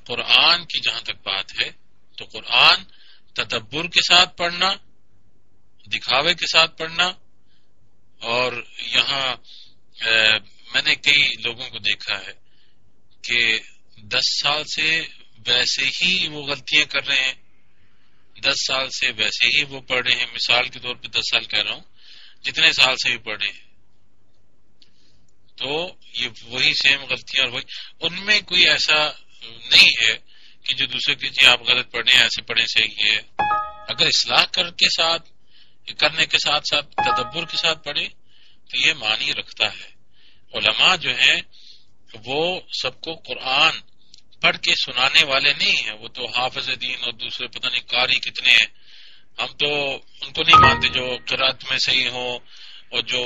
قرآن کی جہاں تک بات ہے تو قرآن تدبر کے ساتھ پڑھنا، دکھاوے کے ساتھ پڑھنا، اور یہاں میں نے کئی لوگوں کو دیکھا ہے کہ 10 سال سے ویسے ہی وہ غلطیاں کر رہے ہیں، 10 سال سے ویسے ہی وہ پڑھ رہے ہیں، مثال کے طور پہ 10 سال کہہ رہا ہوں، جتنے سال سے بھی پڑھ رہے ہیں، تو یہ وہی سیم غلطیاں، اور وہی ان میں کوئی ایسا نہیں ہے کہ جو دوسرے کی جی آپ غلط پڑھ رہے ہیں، ایسے پڑھیں صحیح ہے۔ اگر اصلاح کرنے کے ساتھ ساتھ تدبر کے ساتھ پڑھے تو یہ معنی رکھتا ہے۔ علماء جو ہیں وہ سب کو قرآن پڑھ کے سنانے والے نہیں ہیں، وہ تو حافظ دین اور دوسرے پتہ نہیں قاری کتنے ہیں، ہم تو ان کو نہیں مانتے جو قرات میں صحیح ہو اور جو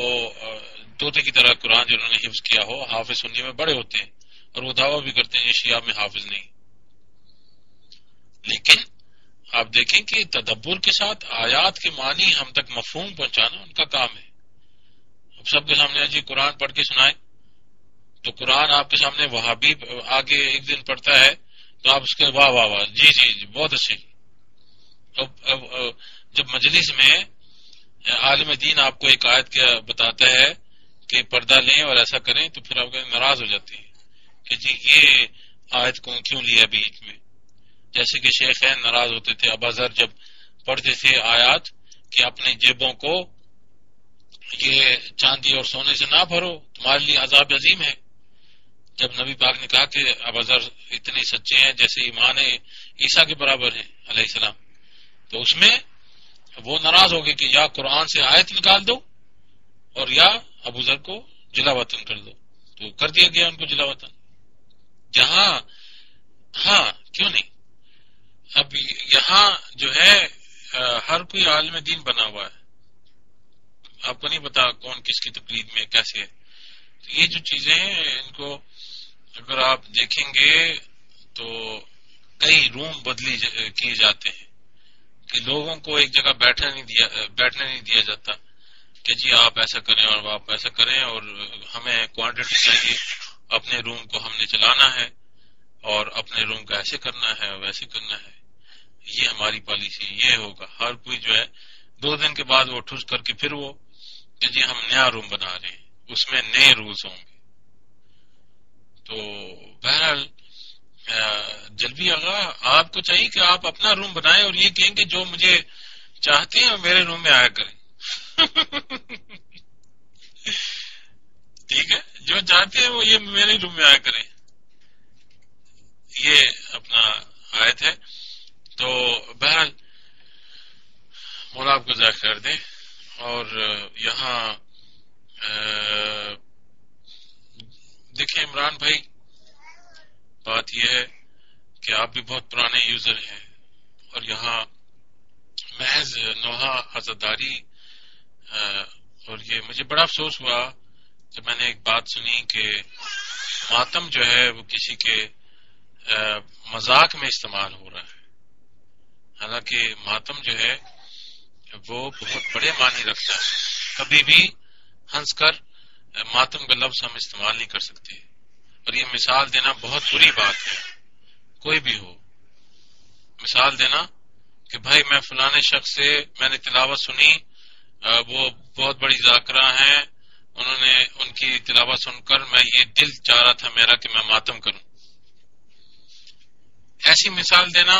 طوطے کی طرح قرآن جنہوں نے حفظ کیا ہو، حافظ سننے میں بڑے ہوتے ہیں اور وہ دعویٰ بھی کرتے ہیں یہ شیعہ میں حافظ نہیں۔ لیکن آپ دیکھیں کہ تدبر کے ساتھ آیات کے معنی ہم تک مفہوم پہنچانا ان کا کام ہے۔ اب سب کے سامنے جی قرآن پڑھ کے سنائیں، تو قرآن آپ کے سامنے وہابی آگے ایک دن پڑھتا ہے تو آپ اس کے واہ واہ واہ جی جی جی بہت اچھی۔ اب جب مجلس میں عالم دین آپ کو ایک آیت کیا بتاتا ہے کہ پردہ لیں اور ایسا کریں تو پھر آپ ناراض ہو جاتی ہے کہ جی یہ آیت کو کیوں لیا بیچ میں، جیسے کہ شیخین ناراض ہوتے تھے اباذر جب پڑھتے تھے آیات کہ اپنے جیبوں کو یہ چاندی اور سونے سے نہ بھرو، تمہارے لیے عذاب عظیم ہے۔ جب نبی پاک نے کہا کہ اباذر اتنے سچے ہیں جیسے ایمان عیسیٰ کے برابر ہیں علیہ السلام، تو اس میں وہ ناراض ہو گئے کہ یا قرآن سے آیت نکال دو اور یا ابوذر کو جلا وطن کر دو، تو کر دیا گیا ان کو جلا وطن۔ جہاں ہاں کیوں نہیں، اب یہاں جو ہے ہر کوئی عالم دین بنا ہوا ہے، آپ کو نہیں پتا کون کس کی تقلید میں کیسے ہے۔ تو یہ جو چیزیں ہیں ان کو اگر آپ دیکھیں گے تو کئی روم بدلی کیے جاتے ہیں کہ لوگوں کو ایک جگہ بیٹھنے نہیں دیا جاتا کہ جی آپ ایسا کریں اور آپ ایسا کریں، اور ہمیں کوانٹٹی چاہیے، اپنے روم کو ہم نے چلانا ہے اور اپنے روم کا ایسے کرنا ہے اور ویسے کرنا ہے، یہ ہماری پالیسی، یہ ہوگا۔ ہر کوئی جو ہے 2 دن کے بعد وہ ٹھوس کر کے پھر وہ کہ جی ہم نیا روم بنا رہے ہیں، اس میں نئے رولز ہوں گے۔ تو بہرحال جلوی آغا آپ کو چاہیے کہ آپ اپنا روم بنائیں اور یہ کہیں کہ جو مجھے چاہتے ہیں میرے روم میں آیا کریں ٹھیک ہے، جو چاہتے ہیں وہ یہ میرے روم میں آیا کریں، یہ اپنا آیت ہے۔ تو بہرحال مولا آپ کو ذائقہ کر دیں۔ اور یہاں دیکھیں عمران بھائی، بات یہ ہے کہ آپ بھی بہت پرانے یوزر ہیں اور یہاں محض نوحہ عزاداری، اور یہ مجھے بڑا افسوس ہوا جب میں نے ایک بات سنی کہ ماتم جو ہے وہ کسی کے مذاق میں استعمال ہو رہا ہے، حالانکہ ماتم جو ہے وہ بہت بڑے معنی رکھتا ہے، کبھی بھی ہنس کر ماتم کا لفظ ہم استعمال نہیں کر سکتے، اور یہ مثال دینا بہت بری بات ہے۔ کوئی بھی ہو مثال دینا کہ بھائی میں فلانے شخص سے میں نے تلاوت سنی، وہ بہت بڑی ذاکرہ ہیں، انہوں نے ان کی تلاوت سن کر میں یہ دل چاہ رہا تھا میرا کہ میں ماتم کروں، ایسی مثال دینا،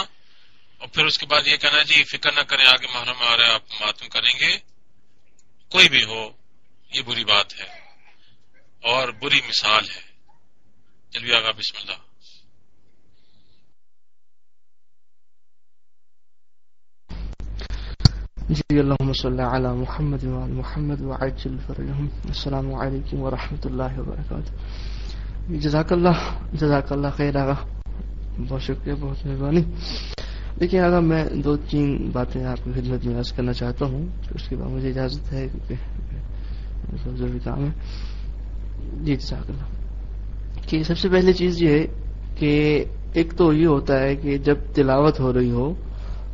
اور پھر اس کے بعد یہ کہنا جی فکر نہ کریں آگے محرم آ رہا ہے آپ ماتم کریں گے، کوئی بھی ہو یہ بری بات ہے اور بری مثال ہے۔ جلوی آغا بسم اللہ۔ جی اللہم صلی علی محمد وعلی محمد وعجل فرجہم۔ السلام علیکم ورحمۃ اللہ وبرکاتہ۔ جزاک اللہ خیر آغا، بہت شکریہ، بہت مہربانی۔ دیکھیں آغا میں 2-3 باتیں آپ کی خدمت میں عرض کرنا چاہتا ہوں، اس کے بعد مجھے اجازت ہے کیونکہ ضروری کام ہے۔ جی جزاک اللہ۔ کہ سب سے پہلی چیز یہ ہے کہ ایک تو یہ ہوتا ہے کہ جب تلاوت ہو رہی ہو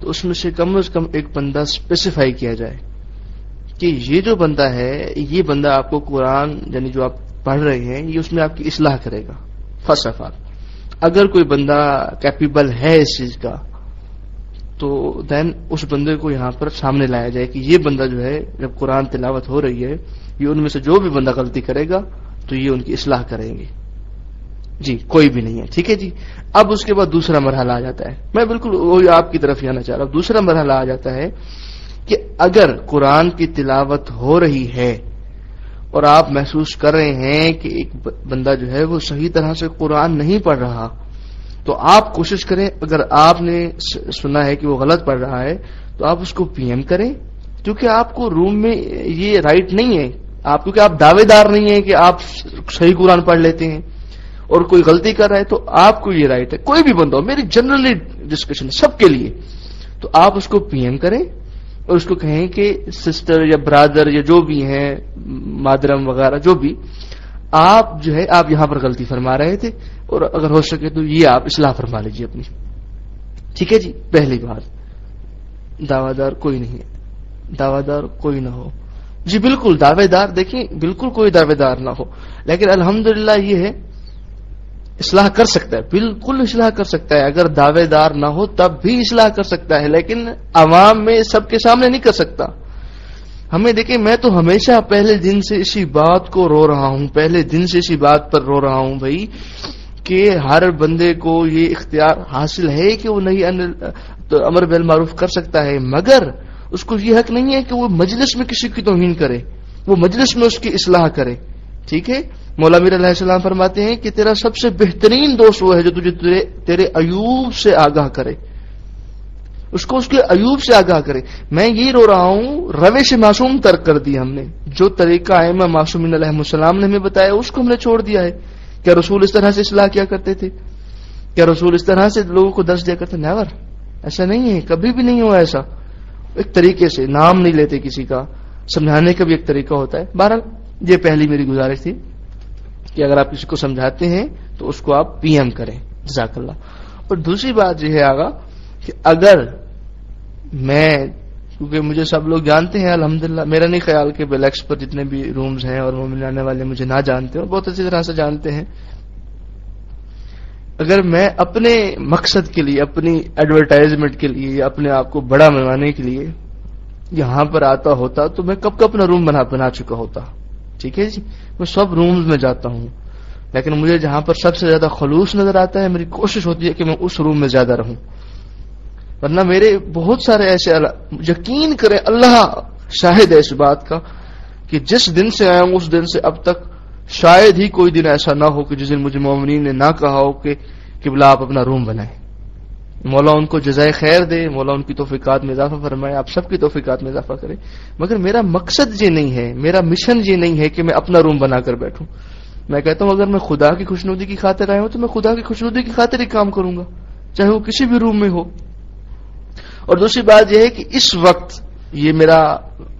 تو اس میں سے کم ایک بندہ اسپیسیفائی کیا جائے کہ یہ جو بندہ ہے یہ بندہ آپ کو قرآن یعنی جو آپ پڑھ رہے ہیں یہ اس میں آپ کی اصلاح کرے گا، فرسٹ آف آل۔ اگر کوئی بندہ کیپیبل ہے اس چیز کا تو دین اس بندے کو یہاں پر سامنے لایا جائے کہ یہ بندہ جو ہے جب قرآن تلاوت ہو رہی ہے یہ ان میں سے جو بھی بندہ غلطی کرے گا تو یہ ان کی اصلاح کریں گے جی، کوئی بھی نہیں ہے. ٹھیک ہے جی. اب اس کے بعد دوسرا مرحلہ آ جاتا ہے، میں بالکل وہی آپ کی طرف ہی آنا چاہ رہا ہوں. دوسرا مرحلہ آ جاتا ہے کہ اگر قرآن کی تلاوت ہو رہی ہے اور آپ محسوس کر رہے ہیں کہ ایک بندہ جو ہے وہ صحیح طرح سے قرآن نہیں پڑھ رہا، تو آپ کوشش کریں، اگر آپ نے سنا ہے کہ وہ غلط پڑھ رہا ہے تو آپ اس کو پی ایم کریں، کیونکہ آپ کو روم میں یہ رائٹ نہیں ہے، کیونکہ آپ دعوے دار نہیں ہیں کہ آپ صحیح قرآن پڑھ لیتے ہیں، اور کوئی غلطی کر رہا ہے تو آپ کو یہ رائٹ ہے، کوئی بھی بندہ ہو، میری جنرلی ڈسکشن سب کے لیے، تو آپ اس کو پی ایم کریں اور اس کو کہیں کہ سسٹر یا برادر یا جو بھی ہیں، مادرم وغیرہ جو بھی، آپ جو ہے آپ یہاں پر غلطی فرما رہے تھے اور اگر ہو سکے تو یہ آپ اصلاح فرما لیجیے اپنی. ٹھیک ہے جی. پہلی بات، دعوی دار کوئی نہیں ہے، دعوی دار کوئی نہ ہو. جی بالکل دعوے دار، دیکھیں بالکل کوئی دعوے دار نہ ہو، لیکن الحمدللہ یہ ہے اصلاح کر سکتا ہے، بالکل اصلاح کر سکتا ہے. اگر دعوے دار نہ ہو تب بھی اصلاح کر سکتا ہے، لیکن عوام میں سب کے سامنے نہیں کر سکتا. ہمیں دیکھیں، میں تو ہمیشہ پہلے دن سے اسی بات کو رو رہا ہوں، پہلے دن سے اسی بات پر رو رہا ہوں بھائی، کہ ہر بندے کو یہ اختیار حاصل ہے کہ وہ نہیں امر بالمعروف کر سکتا ہے، مگر اس کو یہ حق نہیں ہے کہ وہ مجلس میں کسی کی توہین کرے، وہ مجلس میں اس کی اصلاح کرے. ٹھیک ہے. مولا میر علیہ السلام فرماتے ہیں کہ تیرا سب سے بہترین دوست وہ ہے جو تجھے تیرے عیوب سے آگاہ کرے، اس کو اس کے عیوب سے آگاہ کرے. میں یہ رو رہا ہوں، روش معصوم ترک کر دی ہم نے، جو طریقہ ائمہ معصومین علیہ السلام نے ہمیں بتایا اس کو ہم نے چھوڑ دیا ہے. کیا رسول اس طرح سے اصلاح کیا کرتے تھے؟ کیا رسول اس طرح سے لوگوں کو درس دیا کرتے؟ نیور، ایسا نہیں ہے، کبھی بھی نہیں ہوا ایسا. ایک طریقے سے نام نہیں لیتے کسی کا، سمجھانے کا بھی ایک طریقہ ہوتا ہے. بہرحال یہ پہلی میری گزارش تھی کہ اگر آپ کسی کو سمجھاتے ہیں تو اس کو آپ پی ایم کریں. جزاک اللہ. اور دوسری بات یہ ہے آگا کہ اگر میں، کیونکہ مجھے سب لوگ جانتے ہیں الحمدللہ، میرا نہیں خیال کہ بیلیکس پر جتنے بھی رومز ہیں اور وہ ملانے والے مجھے نہ جانتے ہیں، بہت اچھی طرح سے جانتے ہیں. اگر میں اپنے مقصد کے لیے، اپنی ایڈورٹائزمنٹ کے لیے، اپنے آپ کو بڑا بنانے کے لیے یہاں پر آتا ہوتا تو میں کب کا اپنا روم بنا چکا ہوتا. ٹھیک ہے جی. میں سب رومز میں جاتا ہوں، لیکن مجھے جہاں پر سب سے زیادہ خلوص نظر آتا ہے میری کوشش ہوتی ہے کہ میں اس روم میں زیادہ رہوں. ورنہ میرے بہت سارے ایسے، یقین کریں اللہ شاہد ہے اس بات کا کہ جس دن سے آیا ہوں اس دن سے اب تک شاید ہی کوئی دن ایسا نہ ہو کہ جس دن مجھے مومنین نے نہ کہا ہو کہ قبلہ آپ اپنا روم بنائیں. مولا ان کو جزائے خیر دے، مولا ان کی توفیقات میں اضافہ فرمائے، آپ سب کی توفیقات میں اضافہ کرے. مگر میرا مقصد یہ نہیں ہے، میرا مشن یہ نہیں ہے کہ میں اپنا روم بنا کر بیٹھوں. میں کہتا ہوں اگر میں خدا کی خوشنودی کی خاطر آیا ہوں تو میں خدا کی خوشنودی کی خاطر ہی کام کروں گا، چاہے وہ کسی بھی روم میں ہو. اور دوسری بات یہ ہے کہ اس وقت یہ میرا،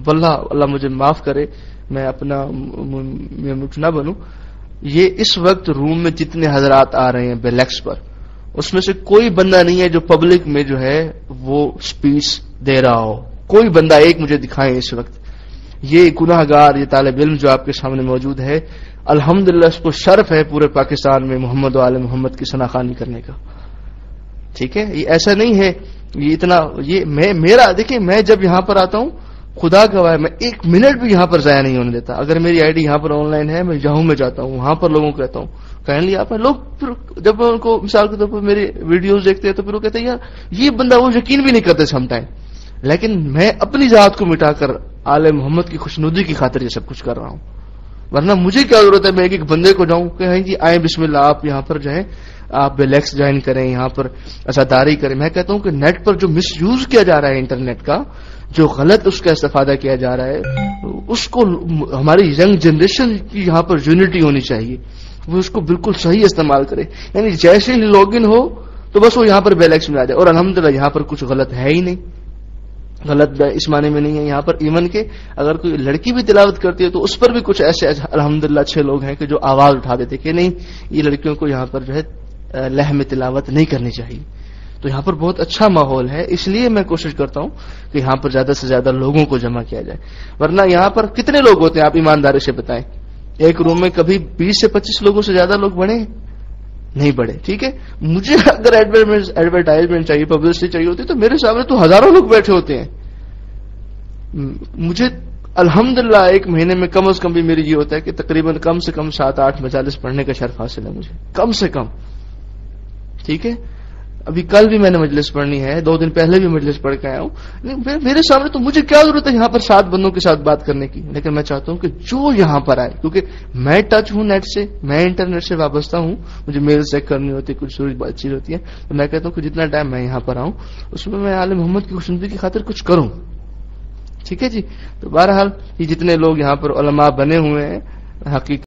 واللہ اللہ مجھے معاف کرے، میں اپنا نہ بنوں، یہ اس وقت روم میں جتنے حضرات آ رہے ہیں بیلیکس پر، اس میں سے کوئی بندہ نہیں ہے جو پبلک میں جو ہے وہ سپیچ دے رہا ہو. کوئی بندہ ایک مجھے دکھائیں اس وقت. یہ گناہ گار، یہ طالب علم جو آپ کے سامنے موجود ہے، الحمدللہ اس کو شرف ہے پورے پاکستان میں محمد و آل محمد کی ثناخوانی کرنے کا. ٹھیک ہے. یہ ایسا نہیں ہے، یہ اتنا، یہ میرا دیکھیں، میں جب یہاں پر آتا ہوں خدا گواہ ہے میں ایک منٹ بھی یہاں پر ضائع نہیں ہونے دیتا. اگر میری آئی ڈی یہاں پر آن لائن ہے، میں جہاں میں جاتا ہوں وہاں پر لوگوں کو کہتا ہوں کائنڈلی آپ لوگ، پھر جب میں ان کو مثال کے طور پر میری ویڈیوز دیکھتے ہیں تو پھر وہ کہتے ہیں یار یہ بندہ، وہ یقین بھی نہیں کرتے سم ٹائم، لیکن میں اپنی ذات کو مٹا کر آل محمد کی خوشنودی کی خاطر یہ سب کچھ کر رہا ہوں. ورنہ مجھے کیا ضرورت ہے میں ایک بندے کو جاؤں کہ جی آئیں بسم اللہ آپ یہاں پر جائیں، آپ بیلیکس جوائن کریں، یہاں پر عزاداری کریں. میں کہتا ہوں کہ نیٹ پر جو مس یوز کیا جا رہا ہے انٹرنیٹ کا، جو غلط اس کا استفادہ کیا جا رہا ہے، اس کو ہماری ینگ جنریشن کی یہاں پر یونٹی ہونی چاہیے، وہ اس کو بالکل صحیح استعمال کرے. یعنی جیسے ہی لاگ ان ہو تو بس وہ یہاں پر بیلیکس میں آ جائے. اور الحمدللہ یہاں پر کچھ غلط ہے ہی نہیں، غلط اس معنی میں نہیں ہے یہاں پر. ایون کہ اگر کوئی لڑکی بھی تلاوت کرتی ہے تو اس پر بھی کچھ ایسے الحمدللہ اچھے لوگ ہیں کہ جو آواز اٹھا دیتے کہ نہیں یہ لڑکیوں کو یہاں پر جو ہے لہم تلاوت نہیں کرنی چاہیے. تو یہاں پر بہت اچھا ماحول ہے، اس لیے میں کوشش کرتا ہوں کہ یہاں پر زیادہ سے زیادہ لوگوں کو جمع کیا جائے. ورنہ یہاں پر کتنے لوگ ہوتے ہیں آپ ایمانداری سے بتائیں؟ ایک روم میں کبھی 20 سے 25 لوگوں سے زیادہ لوگ بڑھے ہیں؟ نہیں بڑھے. ٹھیک ہے, مجھے اگر ایڈورٹائزمنٹ چاہیے, پبلسٹی چاہیے ہوتی تو میرے سامنے تو ہزاروں لوگ بیٹھے ہوتے ہیں. مجھے الحمدللہ ایک مہینے میں کم از کم بھی میری یہ ہوتا ہے کہ تقریباً کم سے کم 7-8 مجالس پڑھنے کا شرف حاصل ہے مجھے, کم سے کم. ٹھیک ہے, ابھی کل بھی میں نے مجلس پڑھنی ہے, 2 دن پہلے بھی مجلس پڑھ کے آیا ہوں. میرے سامنے تو مجھے کیا ضرورت ہے یہاں پر 7 بندوں کے ساتھ بات کرنے کی, لیکن میں چاہتا ہوں کہ جو یہاں پر آئے, کیونکہ میں ٹچ ہوں نیٹ سے, میں انٹرنیٹ سے وابستہ ہوں, مجھے میل چیک کرنی ہوتی ہے, کچھ بات چیز ہوتی ہے, تو میں کہتا ہوں کہ جتنا ٹائم میں یہاں پر آؤں اس میں آل محمد کی خوشنودی کی خاطر کچھ کروں. ٹھیک ہے جی. تو بہرحال یہ جتنے لوگ یہاں پر علماء بنے ہوئے ہیں, حقیقت